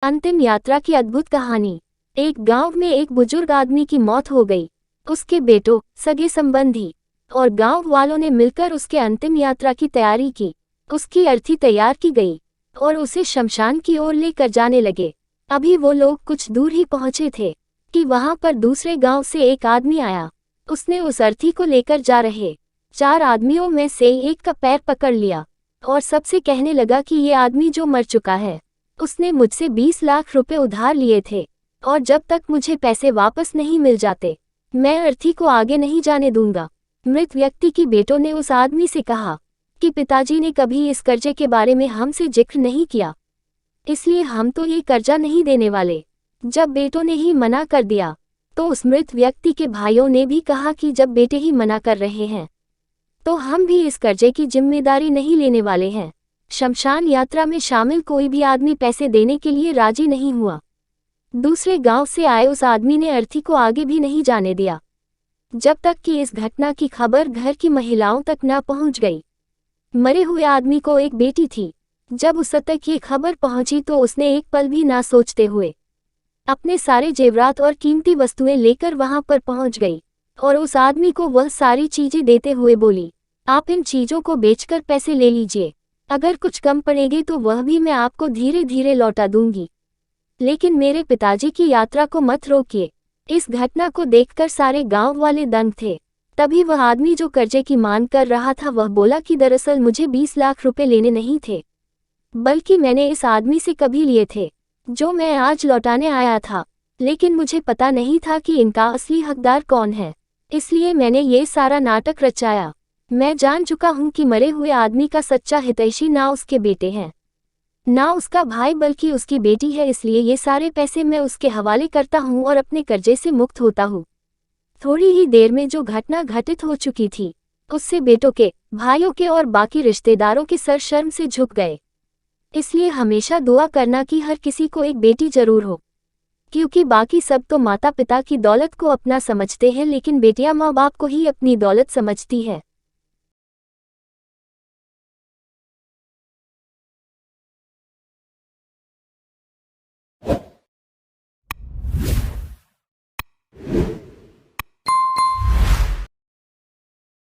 अंतिम यात्रा की अद्भुत कहानी। एक गांव में एक बुजुर्ग आदमी की मौत हो गई। उसके बेटों, सगे संबंधी और गांव वालों ने मिलकर उसके अंतिम यात्रा की तैयारी की। उसकी अर्थी तैयार की गई और उसे शमशान की ओर लेकर जाने लगे। अभी वो लोग कुछ दूर ही पहुंचे थे कि वहां पर दूसरे गांव से एक आदमी आया। उसने उस अर्थी को लेकर जा रहे 4 आदमियों में से एक का पैर पकड़ लिया और सबसे कहने लगा कि ये आदमी जो मर चुका है, उसने मुझसे 20 लाख रुपए उधार लिए थे और जब तक मुझे पैसे वापस नहीं मिल जाते, मैं अर्थी को आगे नहीं जाने दूंगा। मृत व्यक्ति की बेटों ने उस आदमी से कहा कि पिताजी ने कभी इस कर्जे के बारे में हमसे जिक्र नहीं किया, इसलिए हम तो ये कर्जा नहीं देने वाले। जब बेटों ने ही मना कर दिया तो उस मृत व्यक्ति के भाइयों ने भी कहा कि जब बेटे ही मना कर रहे हैं तो हम भी इस कर्जे की जिम्मेदारी नहीं लेने वाले हैं। शमशान यात्रा में शामिल कोई भी आदमी पैसे देने के लिए राजी नहीं हुआ। दूसरे गांव से आए उस आदमी ने अर्थी को आगे भी नहीं जाने दिया जब तक कि इस घटना की खबर घर की महिलाओं तक न पहुंच गई। मरे हुए आदमी को एक बेटी थी। जब उस तक ये खबर पहुंची तो उसने एक पल भी ना सोचते हुए अपने सारे जेवरात और कीमती वस्तुएं लेकर वहां पर पहुंच गई और उस आदमी को वह सारी चीजें देते हुए बोली, आप इन चीजों को बेचकर पैसे ले लीजिए, अगर कुछ कम पड़ेगी तो वह भी मैं आपको धीरे धीरे लौटा दूंगी, लेकिन मेरे पिताजी की यात्रा को मत रोकिए। इस घटना को देखकर सारे गांव वाले दंग थे। तभी वह आदमी जो कर्जे की मांग कर रहा था वह बोला कि दरअसल मुझे 20 लाख रुपए लेने नहीं थे, बल्कि मैंने इस आदमी से कभी लिए थे जो मैं आज लौटाने आया था, लेकिन मुझे पता नहीं था कि इनका असली हकदार कौन है, इसलिए मैंने ये सारा नाटक रचाया। मैं जान चुका हूँ कि मरे हुए आदमी का सच्चा हितैषी ना उसके बेटे हैं, ना उसका भाई, बल्कि उसकी बेटी है, इसलिए ये सारे पैसे मैं उसके हवाले करता हूँ और अपने कर्जे से मुक्त होता हूँ। थोड़ी ही देर में जो घटना घटित हो चुकी थी उससे बेटों के, भाइयों के और बाकी रिश्तेदारों के सर शर्म से झुक गए। इसलिए हमेशा दुआ करना कि हर किसी को एक बेटी जरूर हो, क्योंकि बाकी सब तो माता पिता की दौलत को अपना समझते हैं, लेकिन बेटियां माँ बाप को ही अपनी दौलत समझती है।